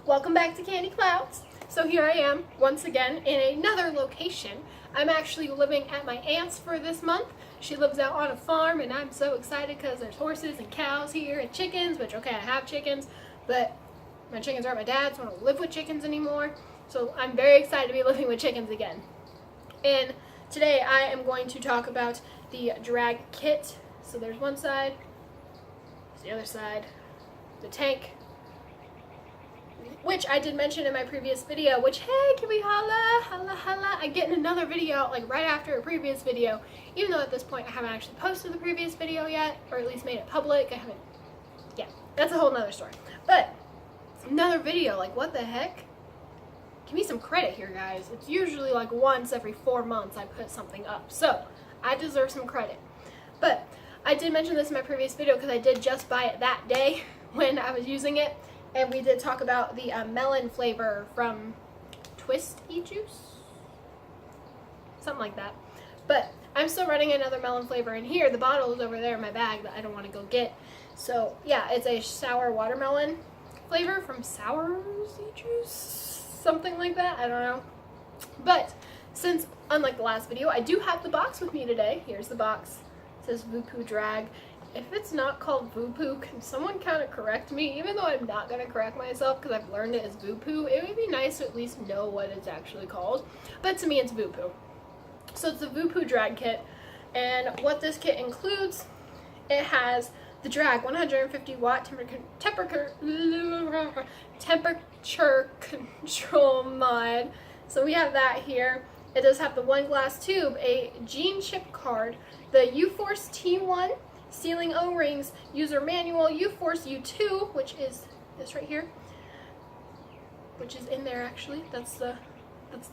Welcome back to Candy Clouds. So here I am once again in another location. I'm actually living at my aunt's for this month. She lives out on a farm and I'm so excited because there's horses and cows here and chickens, which okay, I have chickens, but my chickens are at my dad's, so I don't live with chickens anymore. So I'm very excited to be living with chickens again. And today I am going to talk about the drag kit. So there's one side, there's the other side, the tank, which I did mention in my previous video, which, hey, can we holla, holla, holla. I get in another video out like right after a previous video, even though at this point I haven't actually posted the previous video yet, or at least made it public. I haven't, yeah, that's a whole nother story. But another video, like what the heck? Give me some credit here, guys. It's usually like once every 4 months I put something up, so I deserve some credit. But I did mention this in my previous video because I did just buy it that day when I was using it. And we did talk about the melon flavor from Twisty Juice? Something like that. But I'm still running another melon flavor in here. The bottle is over there in my bag that I don't want to go get. So yeah, it's a sour watermelon flavor from Soursy Juice? Something like that. I don't know. But since, unlike the last video, I do have the box with me today. Here's the box. It says VooPoo Drag. If it's not called VooPoo, can someone kind of correct me? Even though I'm not going to correct myself because I've learned it as VooPoo, it would be nice to at least know what it's actually called. But to me, it's VooPoo. So it's the VooPoo Drag Kit. And what this kit includes, it has the drag 150 watt temperature control mod. So we have that here. It does have the 1 glass tube, a gene chip card, the U-Force T1, sealing O-rings, user manual, U-Force U2, which is this right here, which is in there actually. That's the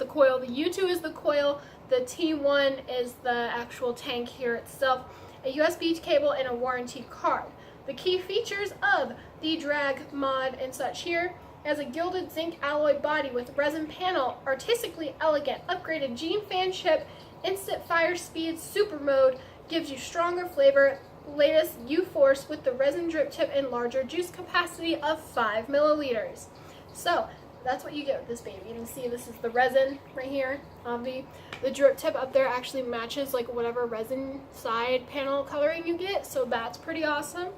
coil. The U2 is the coil. The T1 is the actual tank here itself. A USB cable and a warranty card. The key features of the drag mod and such here as a gilded zinc alloy body with resin panel, artistically elegant, upgraded gene fan chip, instant fire speed, super mode, gives you stronger flavor, latest U-Force with the resin drip tip and larger juice capacity of 5 milliliters. So that's what you get with this baby. You can see this is the resin right here. The drip tip up there actually matches like whatever resin side panel coloring you get, so that's pretty awesome.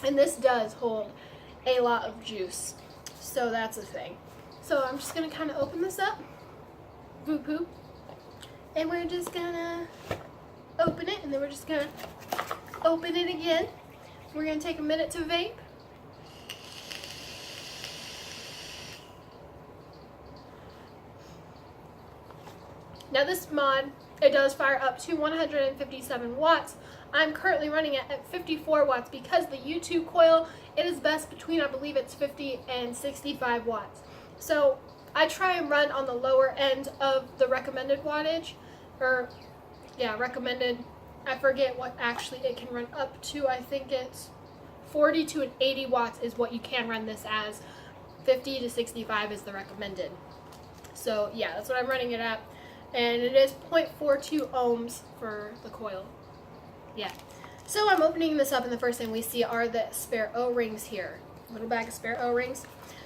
And this does hold a lot of juice, so that's a thing. So I'm just gonna kind of open this up, VooPoo, and we're just gonna open it, and then we're just gonna open it again. We're going to take a minute to vape. Now this mod, it does fire up to 157 watts. I'm currently running it at 54 watts because the U2 coil, it is best between, I believe it's 50 and 65 watts. So I try and run on the lower end of the recommended wattage, or yeah, recommended. I forget what actually it can run up to. I think it's 40 to 80 watts is what you can run this as. 50 to 65 is the recommended. So yeah, that's what I'm running it at. And it is 0.42 ohms for the coil. Yeah. So I'm opening this up and the first thing we see are the spare O-rings here. A little bag of spare O-rings.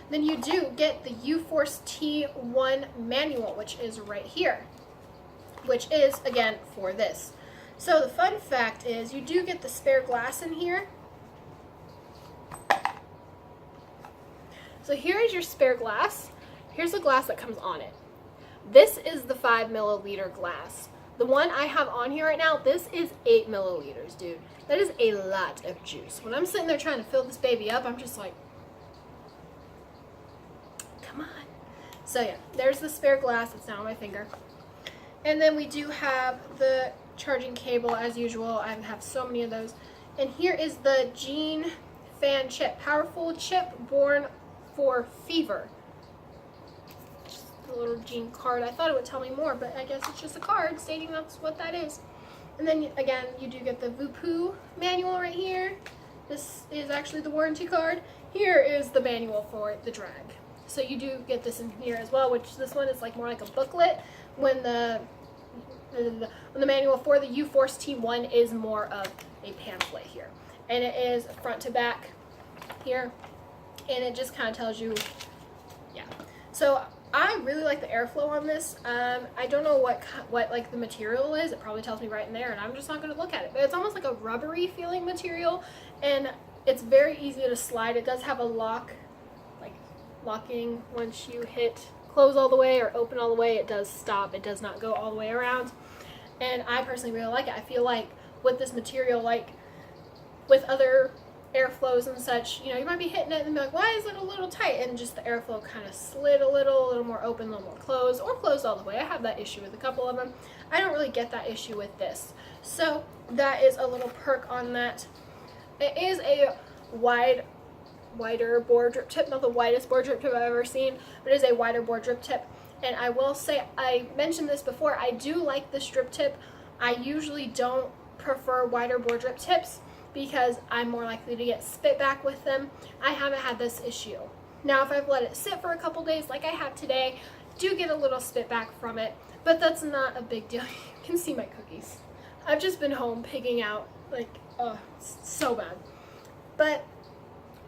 Then you do get the U-Force T1 manual, which is right here. Which is, again, for this. So the fun fact is you do get the spare glass in here. So here is your spare glass. Here's the glass that comes on it. This is the 5 milliliter glass. The one I have on here right now, this is 8 milliliters, dude. That is a lot of juice. When I'm sitting there trying to fill this baby up, I'm just like, come on. So yeah, there's the spare glass. It's now on my finger. And then we do have the charging cable as usual. I have so many of those. And here is the gene fan chip. Powerful chip born for fever. Just the little gene card. I thought it would tell me more, but I guess it's just a card stating that's what that is. And then again, you do get the VooPoo manual right here. This is actually the warranty card. Here is the manual for the drag. So you do get this in here as well, which this one is like more like a booklet, when the manual for the U-Force T1 is more of a pamphlet here. And it is front to back here. And it just kind of tells you So I really like the airflow on this. I don't know what like the material is. It probably tells me right in there, and I'm just not going to look at it. But it's almost like a rubbery feeling material, and it's very easy to slide. It does have a lock, like locking once you hit close all the way or open all the way. It does stop. It does not go all the way around. And I personally really like it. I feel like with this material, like with other airflows and such, you know, you might be hitting it and be like, why is it a little tight? And just the airflow kind of slid a little more open, a little more closed, or closed all the way. I have that issue with a couple of them. I don't really get that issue with this. So that is a little perk on that. It is a wider bore drip tip, not the widest bore drip tip I've ever seen, but it is a wider bore drip tip. And I will say, I mentioned this before, I do like this drip tip. I usually don't prefer wider bore drip tips because I'm more likely to get spit back with them. I haven't had this issue. Now, if I've let it sit for a couple days like I have today, I do get a little spit back from it, but that's not a big deal. You can see my cookies. I've just been home pigging out, like, oh, so bad. But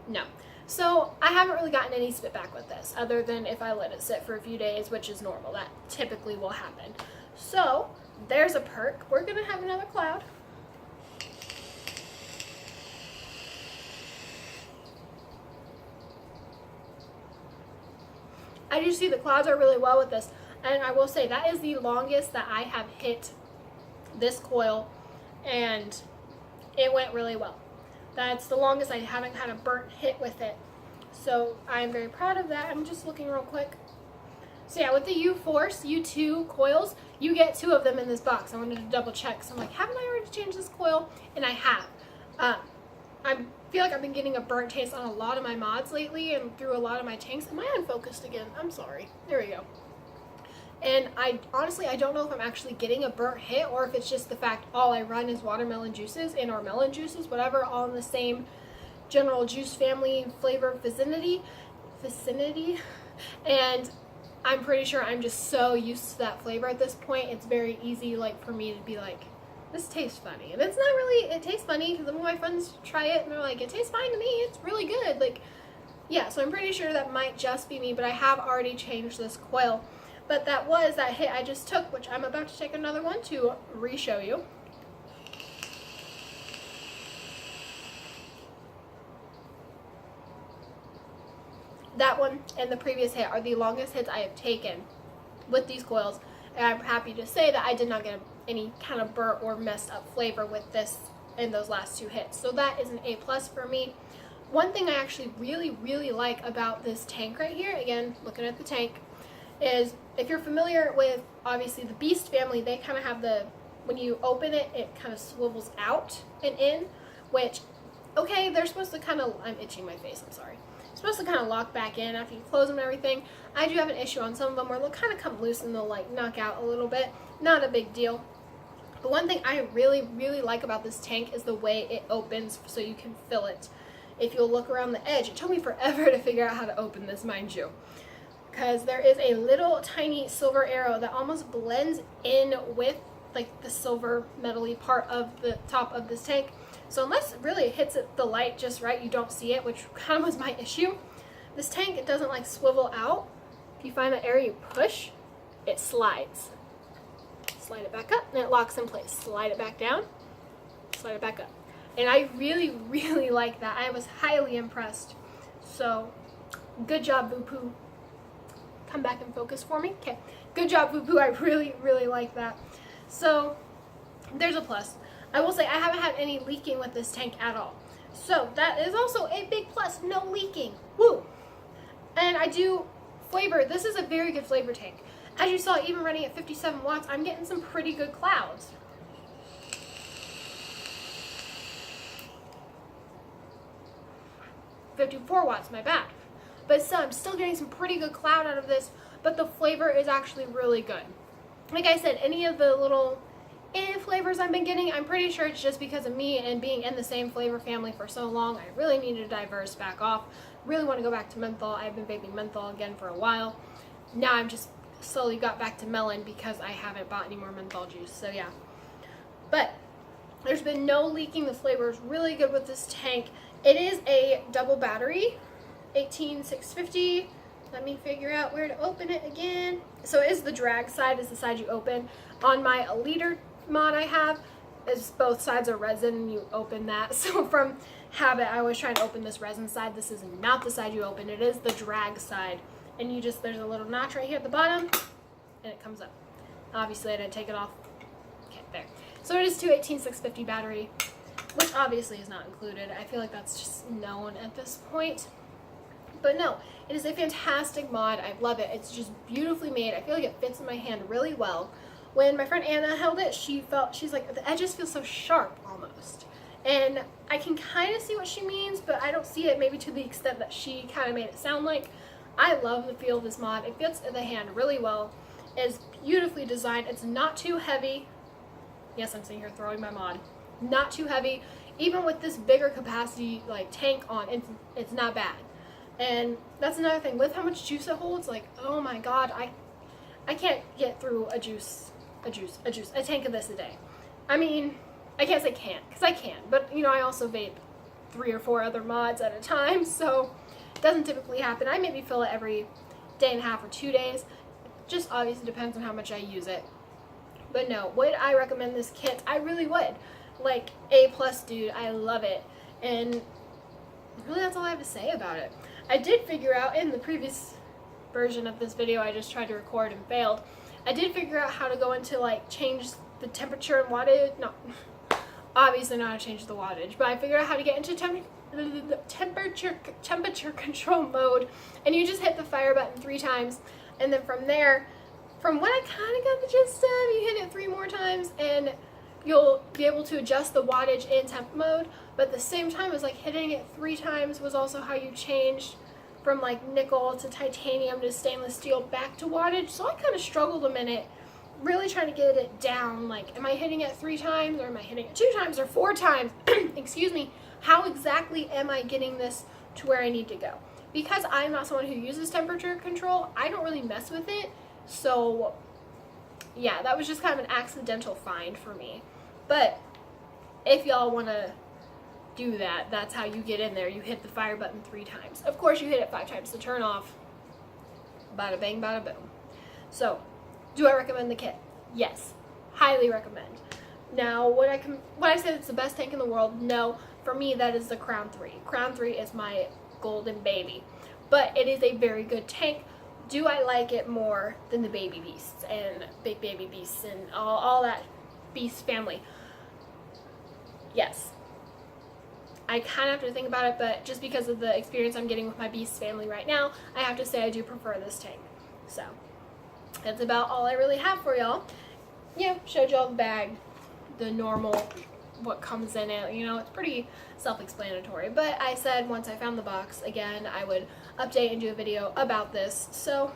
no. So I haven't really gotten any spit back with this, other than if I let it sit for a few days, which is normal. That typically will happen. So there's a perk. We're gonna have another cloud. I do see the clouds are really well with this, and I will say that is the longest that I have hit this coil, and it went really well. That's the longest I haven't had a burnt hit with it, so I'm very proud of that. I'm just looking real quick. So yeah, with the U-Force U2 coils, you get 2 of them in this box. I wanted to double check, so I'm like, haven't I already changed this coil? And I have. I feel like I've been getting a burnt taste on a lot of my mods lately and through a lot of my tanks. Am I unfocused again? I'm sorry. There we go. And I honestly, I don't know if I'm actually getting a burnt hit or if it's just the fact all I run is watermelon juices and or melon juices, whatever, all in the same general juice family flavor vicinity. And I'm pretty sure I'm just so used to that flavor at this point. It's very easy, like, for me to be like, this tastes funny. And it's not really, it tastes funny because some of my friends try it and they're like, it tastes fine to me, it's really good. Like, yeah, so I'm pretty sure that might just be me, but I have already changed this coil. But that was that hit I just took, which I'm about to take another one to re-show you. That one and the previous hit are the longest hits I have taken with these coils, and I'm happy to say that I did not get any kind of burnt or messed up flavor with this in those last 2 hits. So that is an A+ for me. One thing I actually really like about this tank right here, again, looking at the tank, is if you're familiar with, obviously, the Beast family, they kind of have the, when you open it, it kind of swivels out and in, which, okay, they're supposed to kind of, I'm itching my face, I'm sorry. Supposed to kind of lock back in after you close them and everything. I do have an issue on some of them where they'll kind of come loose and they'll like knock out a little bit. Not a big deal. But one thing I really like about this tank is the way it opens so you can fill it. If you'll look around the edge, it took me forever to figure out how to open this, mind you. Because there is a little tiny silver arrow that almost blends in with like the silver metally part of the top of this tank. So unless it really hits the light just right, you don't see it, which kind of was my issue. This tank, it doesn't like swivel out. If you find that area you push, it slides. Slide it back up and it locks in place. Slide it back down, slide it back up. And I really like that. I was highly impressed. So good job, VooPoo. Come back and focus for me. Okay, good job, VooPoo. I really like that. So there's a plus. I will say I haven't had any leaking with this tank at all. So that is also a big plus, no leaking. Woo! And I do flavor. This is a very good flavor tank. As you saw, even running at 57 watts, I'm getting some pretty good clouds. $54 watts, my bad. But still, I'm still getting some pretty good cloud out of this, but the flavor is actually really good. Like I said, any of the little flavors I've been getting, I'm pretty sure it's just because of me and being in the same flavor family for so long. I really need to diverse back off. Really want to go back to menthol. I've been vaping menthol again for a while. Now I've just slowly got back to melon because I haven't bought any more menthol juice. So yeah. But there's been no leaking. The flavor is really good with this tank. It is a double battery, 18650 let me figure out where to open it again. So it is the drag side, is the side you open. On my leader mod I have, is both sides are resin and you open that. So from habit, I always try and open this resin side. This is not the side you open, it is the drag side. And you just, there's a little notch right here at the bottom and it comes up. Obviously I didn't take it off. Okay, there. So it is 218/650 battery, which obviously is not included. I feel like that's just known at this point. But no, it is a fantastic mod. I love it. It's just beautifully made. I feel like it fits in my hand really well. When my friend Anna held it, she's like, the edges feel so sharp almost. And I can kind of see what she means, but I don't see it maybe to the extent that she kind of made it sound like. I love the feel of this mod. It fits in the hand really well. It's beautifully designed. It's not too heavy. Yes, I'm sitting here throwing my mod. Not too heavy. Even with this bigger capacity like tank on, it's not bad. And that's another thing, with how much juice it holds, like, oh my god, I can't get through a tank of this a day. I mean, I can't say can't, because I can, but you know, I also vape 3 or 4 other mods at a time, so it doesn't typically happen. I maybe fill it every day and a half or 2 days. It just obviously depends on how much I use it. But no, would I recommend this kit? I really would. Like, A+, dude, I love it. And really that's all I have to say about it. I did figure out in the previous version of this video I just tried to record and failed. I did figure out how to go into like change the temperature and wattage. No, obviously not how to change the wattage, but I figured out how to get into temperature control mode, and you just hit the fire button 3 times, and then from there, from what I kind of got the gist of, you hit it 3 more times and you'll be able to adjust the wattage in temp mode. But at the same time as like hitting it 3 times was also how you changed from like nickel to titanium to stainless steel back to wattage. So I kind of struggled a minute really trying to get it down. Like, am I hitting it 3 times or am I hitting it 2 times or 4 times? Excuse me. How exactly am I getting this to where I need to go? Because I'm not someone who uses temperature control, I don't really mess with it. So yeah, that was just kind of an accidental find for me. But if y'all want to do that, that's how you get in there. You hit the fire button 3 times. Of course, you hit it 5 times to turn off. Bada bang, bada boom. So, do I recommend the kit? Yes, highly recommend. Now, when I said it's the best tank in the world, no. For me, that is the Crown 3. Crown 3 is my golden baby. But it is a very good tank. Do I like it more than the Baby Beasts and Big Baby Beasts and all that Beast family? Yes. I kind of have to think about it, but just because of the experience I'm getting with my Beast family right now, I have to say I do prefer this tank. So, that's about all I really have for y'all. Yeah, showed y'all the bag, the normal, what comes in it. You know, it's pretty self-explanatory. But I said once I found the box, again, I would update and do a video about this. So,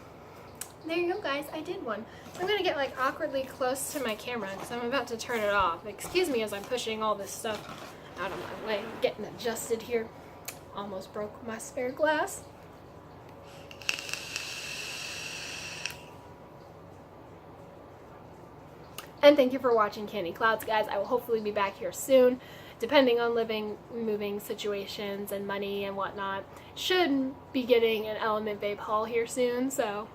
there you go, guys. I did one. I'm going to get, like, awkwardly close to my camera because I'm about to turn it off. Excuse me as I'm pushing all this stuff out of my way, getting adjusted here. Almost broke my spare glass. And thank you for watching Candy Clouds, guys. I will hopefully be back here soon, depending on moving situations and money and whatnot. Should be getting an Element Vape haul here soon, so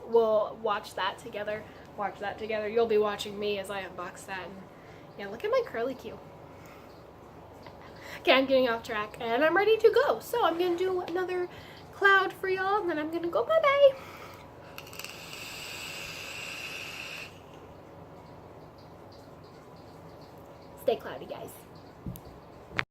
we'll watch that together. You'll be watching me as I unbox that. And yeah, look at my curly Q. Okay, I'm getting off track, and I'm ready to go. So I'm going to do another cloud for y'all, and then I'm going to go bye-bye. Stay cloudy, guys.